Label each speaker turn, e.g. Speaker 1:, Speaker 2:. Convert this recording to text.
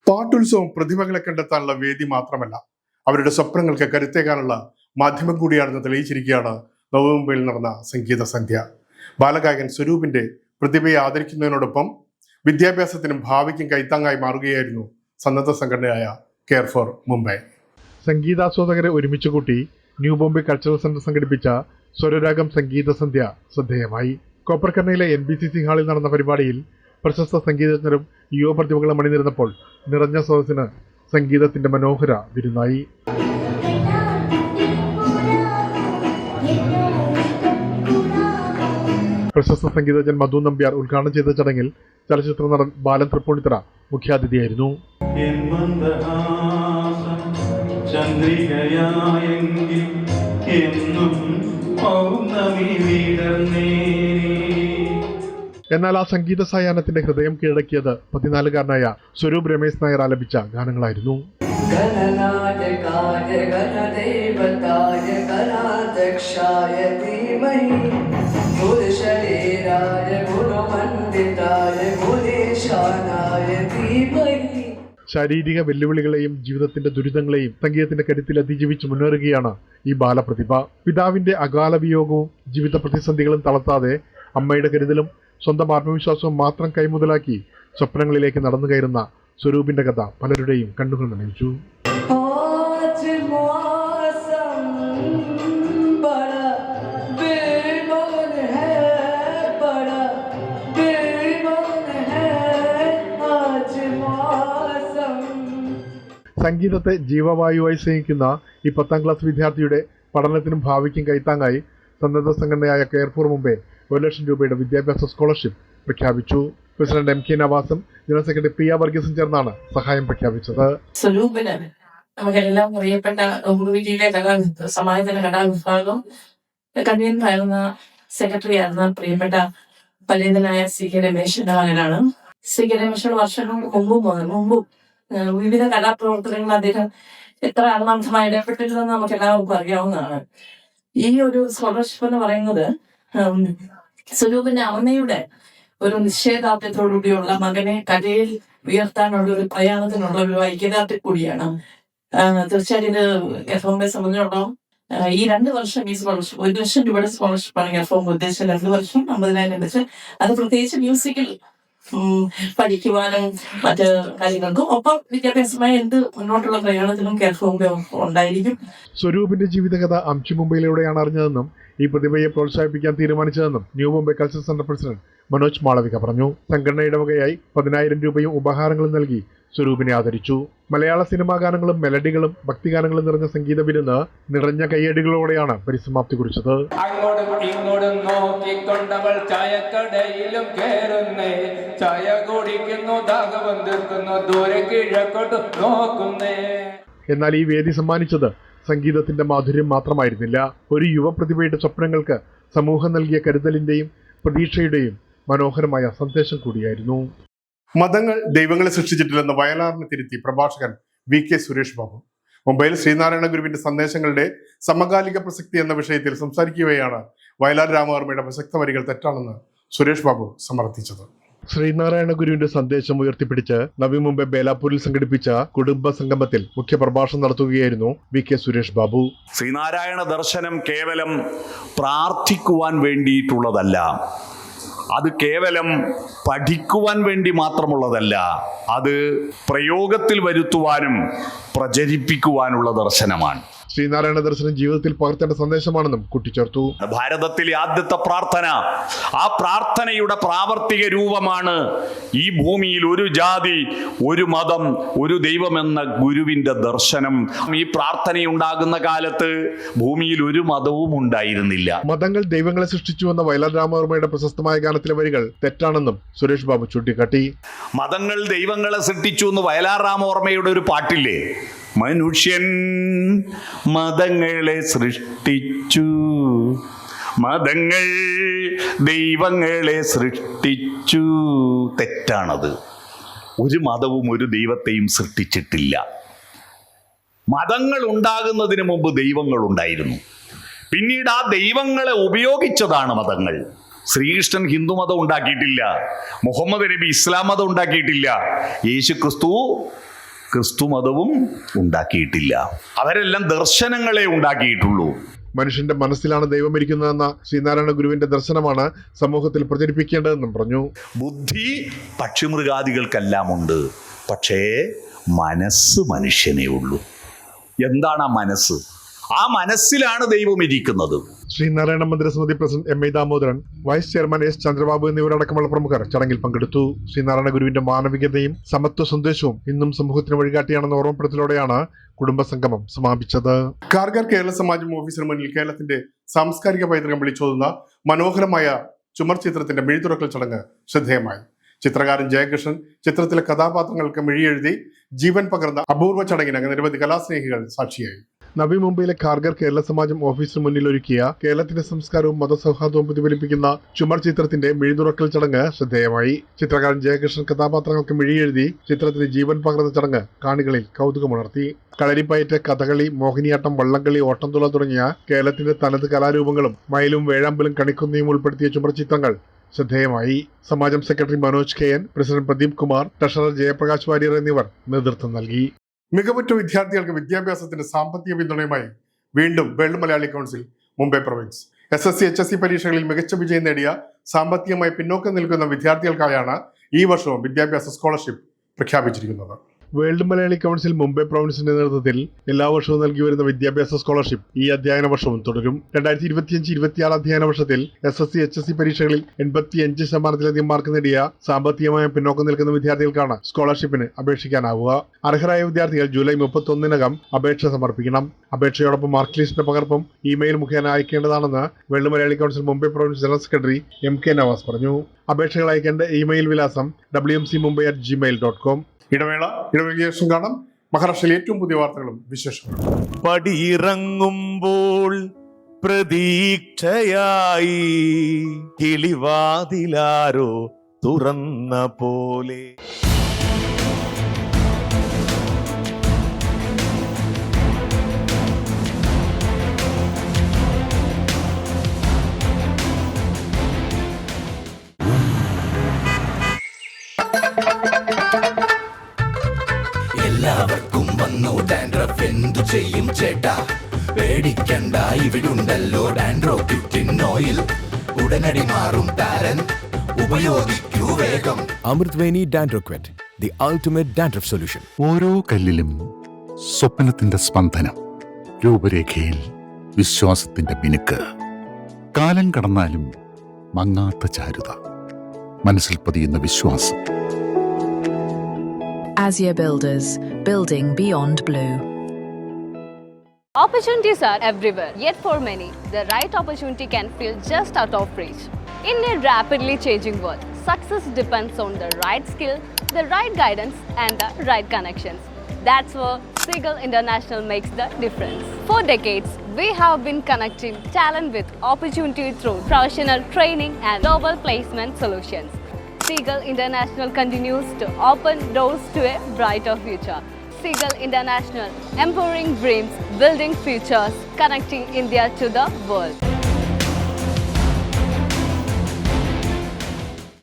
Speaker 1: പാട്ടുത്സവം പ്രതിഭകളെ കണ്ടെത്താനുള്ള വേദി മാത്രമല്ല, അവരുടെ സ്വപ്നങ്ങൾക്ക് കരുത്തേകാനുള്ള മാധ്യമം കൂടിയാണെന്ന് തെളിയിച്ചിരിക്കുകയാണ് നവമുംബൈയിൽ നടന്ന സംഗീത സന്ധ്യ. ബാലഗായകൻ സ്വരൂപിന്റെ പ്രതിഭയെ ആദരിക്കുന്നതിനോടൊപ്പം വിദ്യാഭ്യാസത്തിനും ഭാവിക്കും കൈത്താങ്ങായി മാറുകയായിരുന്നു സന്നദ്ധ സംഘടനയായ കെയർ ഫോർ മുംബൈ. സംഗീതാസ്വാദകരെ ഒരുമിച്ച് കൂട്ടി ന്യൂ ബോംബെ കൾച്ചറൽ സെന്റർ സംഘടിപ്പിച്ച സ്വരരാഗം സംഗീത സന്ധ്യ ശ്രദ്ധേയമായി. കോപ്പർക്കർണയിലെ NBCC ഹാളിൽ നടന്ന പരിപാടിയിൽ പ്രശസ്ത സംഗീതജ്ഞരും യുവ പ്രതിഭകളും അണിനിരുന്നപ്പോൾ നിറഞ്ഞ സദസ്സിന് സംഗീതത്തിന്റെ മനോഹര വിരുന്നായി. പ്രശസ്ത സംഗീതജ്ഞൻ മധു നമ്പ്യാർ ഉദ്ഘാടനം ചെയ്ത ചടങ്ങിൽ ചലച്ചിത്ര നടൻ ബാലൻ തൃപ്പൂണിത്തറ മുഖ്യാതിഥിയായിരുന്നു. എന്നാൽ ആ സംഗീത സായാഹ്നത്തിന്റെ ഹൃദയം കീഴടക്കിയത് 14-കാരനായ സ്വരൂപ് രമേശ് നായർ ആലപിച്ച ഗാനങ്ങളായിരുന്നു. ശാരീരിക വെല്ലുവിളികളെയും ജീവിതത്തിന്റെ ദുരിതങ്ങളെയും സംഗീതത്തിന്റെ കരുത്തിൽ അതിജീവിച്ച് മുന്നേറുകയാണ് ഈ ബാലപ്രതിഭ. പിതാവിന്റെ അകാല വിയോഗവും ജീവിത പ്രതിസന്ധികളും തളർത്താതെ അമ്മയുടെ കരുതലും സ്വന്തം ആത്മവിശ്വാസവും മാത്രം കൈമുതലാക്കി സ്വപ്നങ്ങളിലേക്ക് നടന്നു കയറുന്ന സ്വരൂപിന്റെ കഥ പലരുടെയും കണ്ണുകൾ നനയിച്ചു. സംഗീതത്തെ ജീവവായുവായി സ്നേഹിക്കുന്ന ഈ 10ാം ക്ലാസ് വിദ്യാർത്ഥിയുടെ പഠനത്തിനും ഭാവിക്കും കൈത്താങ്ങായി സന്നദ്ധ സംഘടനയായ കെയർ ഫോർ മുംബൈ 1 ലക്ഷം രൂപയുടെ വിദ്യാഭ്യാസ സ്കോളർഷിപ്പ് പ്രഖ്യാപിച്ചു. പ്രസിഡന്റ് MK നവാസും ജനറൽ സെക്രട്ടറി പ്രിയ വർഗീസും ചേർന്നാണ് സഹായം പ്രഖ്യാപിച്ചത്.
Speaker 2: സ്വരൂപിന് നമുക്കെല്ലാം അറിയപ്പെട്ട ഉറുവിയിലെ സമാജത്തിന്റെ കലാവിഭാഗം കൺവീനറായിരുന്ന സെക്രട്ടറി ആയിരുന്ന പ്രിയപ്പെട്ട പണ്ഡിതനായ CK രമേശിന്റെ മകനാണ്. CK രമേശ് വർഷങ്ങൾക്ക് മുമ്പും വിവിധ കലാപ്രവർത്തനങ്ങൾ അദ്ദേഹം എത്ര ആത്മാർത്ഥമായി ഇടപെട്ടിരുന്നെന്ന് നമുക്ക് എല്ലാവർക്കും അറിയാവുന്നതാണ്. ഈ ഒരു സ്കോളർഷിപ്പ് എന്ന് പറയുന്നത് സ്വരൂപിന്റെ അമ്മയുടെ ഒരു നിശ്ചയദാർഢ്യത്തോടുകൂടിയുള്ള മകനെ കലയിൽ ഉയർത്താനുള്ള ഒരു പ്രയാണത്തിനുള്ള ഒരു ഐക്യദാർഢ്യം കൂടിയാണ്. തീർച്ചയായിട്ടും ഇത് എഫോമിനെ സംബന്ധിച്ചിടത്തോളം ഈ 2 വർഷം ഈ സ്കോളർഷിപ്പ് 1 ലക്ഷം രൂപയുടെ സ്കോളർഷിപ്പാണ് എഫോം ഉദ്ദേശിച്ചത്. 2 വർഷം 50,000 വെച്ച് അത് പ്രത്യേകിച്ച് മ്യൂസിക്കൽ പഠിക്കുവാനും മറ്റ് കാര്യങ്ങൾക്കും ഒപ്പം വിദ്യാഭ്യാസമായി എന്ത് മുന്നോട്ടുള്ള പ്രയാണത്തിനും കെയർ ഫോർ മുംബൈ ഉണ്ടായിരിക്കും.
Speaker 1: സ്വരൂപിന്റെ ജീവിതകഥ അംശി മുംബൈയിലൂടെയാണ് അറിഞ്ഞതെന്നും ഈ പ്രതിഭയെ പ്രോത്സാഹിപ്പിക്കാൻ തീരുമാനിച്ചതെന്നും New Bombay cultural centre president Manoj Malavika പറഞ്ഞു. സംഘടനയുടെ വകയായി 10,000 രൂപയും ഉപഹാരങ്ങളും നൽകി സ്വരൂപിനെ ആദരിച്ചു. മലയാള സിനിമാ ഗാനങ്ങളും മെലഡികളും ഭക്തിഗാനങ്ങളും നിറഞ്ഞ സംഗീത വിരുന്ന് നിറഞ്ഞ കയ്യടികളോടെയാണ് പരിസമാപ്തി കുറിച്ചത്.
Speaker 3: അങ്ങോട്ടും ഇങ്ങോട്ടും നോക്കിക്കൊണ്ടവൾ ചായക്കടയിലും കേറുന്നേ, ചായ കുടിക്കുന്നു, ദാഹം തീർക്കുന്നു, ദൂരെ കിഴക്കോട്ട് നോക്കുന്നേ.
Speaker 1: എന്നാൽ ഈ വേദി സമ്മാനിച്ചത് സംഗീതത്തിന്റെ മാധുര്യം മാത്രമായിരുന്നില്ല. ഒരു യുവ പ്രതിഭയുടെ സ്വപ്നങ്ങൾക്ക് സമൂഹം നൽകിയ കരുതലിന്റെയും പ്രതീക്ഷയുടെയും മനോഹരമായ സന്ദേശം കൂടിയായിരുന്നു. മതങ്ങൾ ദൈവങ്ങളെ സൃഷ്ടിച്ചിട്ടില്ലെന്ന് വയലാറിനെ തിരുത്തി പ്രഭാഷകൻ VK സുരേഷ് ബാബു മുംബൈയിൽ ശ്രീനാരായണ ഗുരുവിന്റെ സന്ദേശങ്ങളുടെ സമകാലിക പ്രസക്തി എന്ന വിഷയത്തിൽ സംസാരിക്കുകയാണ് വയലാർ രാമവർമ്മയുടെ പ്രസക്ത വരികൾ തെറ്റാണെന്ന് സുരേഷ് ബാബു സമർത്ഥിച്ചത്. ശ്രീനാരായണ ഗുരുവിന്റെ സന്ദേശം ഉയർത്തിപ്പിടിച്ച് നവി മുംബൈ ബേലാപൂരിൽ സംഘടിപ്പിച്ച കുടുംബ സംഗമത്തിൽ മുഖ്യപ്രഭാഷണം നടത്തുകയായിരുന്നു VK സുരേഷ് ബാബു.
Speaker 4: ശ്രീനാരായണ ദർശനം കേവലം പ്രാർത്ഥിക്കുവാൻ വേണ്ടിയിട്ടുള്ളതല്ല, അത് കേവലം പഠിക്കുവാൻ വേണ്ടി മാത്രമുള്ളതല്ല, അത് പ്രയോഗത്തിൽ വരുത്തുവാനും പ്രചരിപ്പിക്കുവാനുള്ള ദർശനമാണ്.
Speaker 1: ശ്രീനാരായണ ദർശനം ജീവിതത്തിൽ പകർത്തേണ്ട സന്ദേശമാണെന്നും കൂട്ടിച്ചേർത്തു.
Speaker 4: ഭാരതത്തിലെ ആദ്യത്തെ പ്രാർത്ഥന, ആ പ്രാർത്ഥനയുടെ പ്രാവർത്തിക രൂപമാണ് ഈ ഭൂമിയിൽ ഒരു ജാതി, ഒരു മതം, ഒരു ദൈവമെന്ന ഗുരുവിന്റെ ദർശനം. ഈ പ്രാർത്ഥനയുണ്ടാകുന്ന കാലത്ത് ഭൂമിയിൽ ഒരു മതവും ഉണ്ടായിരുന്നില്ല.
Speaker 1: മതങ്ങൾ ദൈവങ്ങളെ സൃഷ്ടിച്ചു എന്ന വയലാർ രാമവർമ്മയുടെ പ്രശസ്തമായ ഗാനത്തിലെ വരികൾ തെറ്റാണെന്നും സുരേഷ് ബാബു ചൂണ്ടിക്കാട്ടി.
Speaker 4: മതങ്ങൾ ദൈവങ്ങളെ സൃഷ്ടിച്ചു എന്ന് വയലാർ രാമവർമ്മയുടെ ഒരു പാട്ടില്ലേ, മനുഷ്യൻ മതങ്ങളെ സൃഷ്ടിച്ചു, മതങ്ങൾ ദൈവങ്ങളെ സൃഷ്ടിച്ചു. തെറ്റാണത്. ഒരു മതവും ഒരു ദൈവത്തെയും സൃഷ്ടിച്ചിട്ടില്ല. മതങ്ങൾ ഉണ്ടാകുന്നതിന് മുമ്പ് ദൈവങ്ങൾ ഉണ്ടായിരുന്നു. പിന്നീട് ആ ദൈവങ്ങളെ ഉപയോഗിച്ചതാണ് മതങ്ങൾ. ശ്രീകൃഷ്ണൻ ഹിന്ദുമതം ഉണ്ടാക്കിയിട്ടില്ല, മുഹമ്മദ് നബി ഇസ്ലാം മതം ഉണ്ടാക്കിയിട്ടില്ല, യേശു ക്രിസ്തു ക്രിസ്തുമതവും ഉണ്ടാക്കിയിട്ടില്ല. അവരെല്ലാം ദർശനങ്ങളെ ഉണ്ടാക്കിയിട്ടുള്ളൂ.
Speaker 1: മനുഷ്യന്റെ മനസ്സിലാണ് ദൈവം ഇരിക്കുന്നതെന്ന ശ്രീനാരായണ ഗുരുവിന്റെ ദർശനമാണ് സമൂഹത്തിൽ പ്രചരിപ്പിക്കേണ്ടതെന്നും പറഞ്ഞു.
Speaker 4: ബുദ്ധി പക്ഷിമൃഗാദികൾക്കെല്ലാം ഉണ്ട്, പക്ഷേ മനസ്സ് മനുഷ്യനേ ഉള്ളൂ. എന്താണ് ആ മനസ്സ്? ആ മനസ്സിലാണ് ദൈവം ഇരിക്കുന്നത്.
Speaker 1: Sreenarayana Mandirasamithi president M. Damodaran, vice chairman S. Chandrababu എന്നിവരടക്കമുള്ള പ്രമുഖർ ചടങ്ങിൽ പങ്കെടുത്തു. ശ്രീനാരായണ ഗുരുവിന്റെ മാനവികതയും സമത്വ സന്ദേശവും ഇന്നും സമൂഹത്തിന് വഴികാട്ടിയാണെന്ന ഓർമ്മപ്പെടുത്തലോടെയാണ് കുടുംബസംഗമം സമാപിച്ചത്. കാർഗർ കേരള സമാജം ഓഫീസിന് മുന്നിൽ കേരളത്തിന്റെ സാംസ്കാരിക പൈതൃകം വിളിച്ചോതുന്ന മനോഹരമായ ചുമർ ചിത്രത്തിന്റെ മെഴുതുറക്കൽ ചടങ്ങ് ശ്രദ്ധേയമായി. ചിത്രകാരൻ ജയകൃഷ്ണൻ ചിത്രത്തിലെ കഥാപാത്രങ്ങൾക്ക് മിഴിയെഴുതി ജീവൻ പകർന്ന അപൂർവ ചടങ്ങിന് നിരവധി കലാസ്നേഹികൾ സാക്ഷിയായി. നവി മുംബൈയിലെ കാർഗർ കേരള സമാജം ഓഫീസിന് മുന്നിൽ ഒരുക്കിയ കേരളത്തിന്റെ സംസ്കാരവും മതസൗഹാർദ്ദവും പ്രതിഫലിപ്പിക്കുന്ന ചുമർ ചിത്രത്തിന്റെ മിഴിതുറക്കൽ ചടങ്ങ് ശ്രദ്ധേയമായി. ചിത്രകാരൻ ജയകൃഷ്ണൻ കഥാപാത്രങ്ങൾക്ക് മിഴിയെഴുതി ചിത്രത്തിന് ജീവൻ പകർന്ന ചടങ്ങ് കാണികളിൽ കൗതുകമുണർത്തി. കളരിപ്പയറ്റ്, കഥകളി, മോഹിനിയാട്ടം, വള്ളംകളി, ഓട്ടംതുള്ള തുടങ്ങിയ കേരളത്തിന്റെ തനത് കലാരൂപങ്ങളും മയിലും വേഴാമ്പലും കണിക്കൊന്നയും ഉൾപ്പെടുത്തിയ ചുമർ ചിത്രങ്ങൾ ശ്രദ്ധേയമായി. സമാജം secretary Manoj KN, president Pradeep Kumar, treasurer Jayaprakash Warrier എന്നിവർ നേതൃത്വം നൽകി. മികവുറ്റ വിദ്യാർത്ഥികൾക്ക് വിദ്യാഭ്യാസത്തിന്റെ സാമ്പത്തിക പിന്തുണയുമായി വീണ്ടും World Malayali Council Mumbai Province. SSC, HSC പരീക്ഷകളിൽ മികച്ച വിജയം നേടിയ സാമ്പത്തികമായി പിന്നോക്കം നിൽക്കുന്ന വിദ്യാർത്ഥികൾക്കായാണ് ഈ വർഷവും വിദ്യാഭ്യാസ സ്കോളർഷിപ്പ് പ്രഖ്യാപിച്ചിരിക്കുന്നത്. വേൾഡ് മലയാളി കൗൺസിൽ മുംബൈ പ്രൊവിൻസിന്റെ നേതൃത്വത്തിൽ എല്ലാ വർഷവും നൽകി വരുന്ന വിദ്യാഭ്യാസ സ്കോളർഷിപ്പ് ഈ അധ്യയന വർഷവും തുടരും. 2025-26 അധ്യയന വർഷത്തിൽ SSC, HSC പരീക്ഷകളിൽ 85% മാർക്ക് നേടിയ സാമ്പത്തികമായ പിന്നോക്കം നിൽക്കുന്ന വിദ്യാർത്ഥികൾക്കാണ് സ്കോളർഷിപ്പിന് അപേക്ഷിക്കാനാവുക. അർഹരായ വിദ്യാർത്ഥികൾ ജൂലൈ 31-നകം അപേക്ഷ സമർപ്പിക്കണം. അപേക്ഷയോടൊപ്പം മാർക്ക് ലിസ്റ്റിന്റെ പകർപ്പും ഇമെയിൽ മുഖേന അയക്കേണ്ടതാണെന്ന് World Malayali Council Mumbai Province general secretary MK Nawas പറഞ്ഞു. അപേക്ഷകൾ അയക്കേണ്ട ഇമെയിൽ വിലാസം wmcmumbai@gmail.com. ഇടവേളയ്ക്ക് ശേഷം കാണാം മഹാരാഷ്ട്രയിലെ ഏറ്റവും പുതിയ വാർത്തകളും വിശേഷങ്ങളും.
Speaker 5: പടിയിറങ്ങുമ്പോൾ പ്രതീക്ഷയായി കിളിവാതിലാരോ തുറന്ന പോലെ.
Speaker 6: എല്ലാവർക്കും വന്നു ഡാൻഡ്രഫ്, എന്തു ചെയ്യും ചേട്ടാ? പേടിക്കണ്ട, ഇവിടുണ്ടല്ലോ ഡാൻഡ്രോക്വിറ്റിൻ ഓയിൽ. ഉടനടി മാറും താരൻ, ഉപയോഗിക്കൂ വേഗം.
Speaker 7: അമൃത്വേനി ഡാൻഡ്രോക്വിറ്റ്, ദി അൾട്ടിമേറ്റ് ഡാൻഡ്രഫ് സൊല്യൂഷൻ.
Speaker 8: ഓരോ കല്ലിലും സ്വപ്നത്തിന്റെ സ്പന്ദനം, രൂപരേഖയിൽ വിശ്വാസത്തിന്റെ മിനുക്ക്. കാലം കടന്നാലും മങ്ങാത്ത ചാരുത, മനസ്സിൽ പതിയുന്ന വിശ്വാസം.
Speaker 9: Azure Builders, building beyond blue.
Speaker 10: Opportunities are everywhere, yet for many, the right opportunity can feel just out of reach. In a rapidly changing world, success depends on the right skill, the right guidance, and the right connections. That's where Seagull International makes the difference. For decades, we have been connecting talent with opportunity through professional training and global placement solutions. Seagull International continues to open doors to a brighter future. Seagull International, empowering dreams, building futures, connecting India to the world.